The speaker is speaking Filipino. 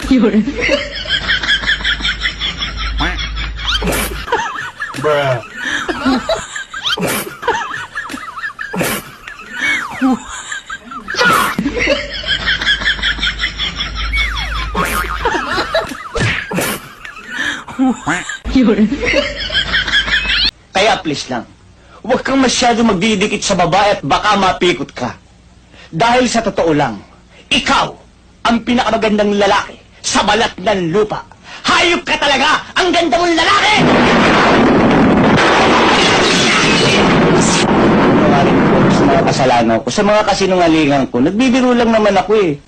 Yun. Bruh. Yun. Kaya please lang, huwag kang masyado magdidikit sa babae at baka mapikot ka. Dahil sa totoo lang, ikaw ang pinakamagandang lalaki sa balat ng lupa. Hayop ka talaga! Ang ganda mong lalaki! Sa mga kasalanan ko, sa mga kasinungalingan ko, nagbibiro lang naman ako eh.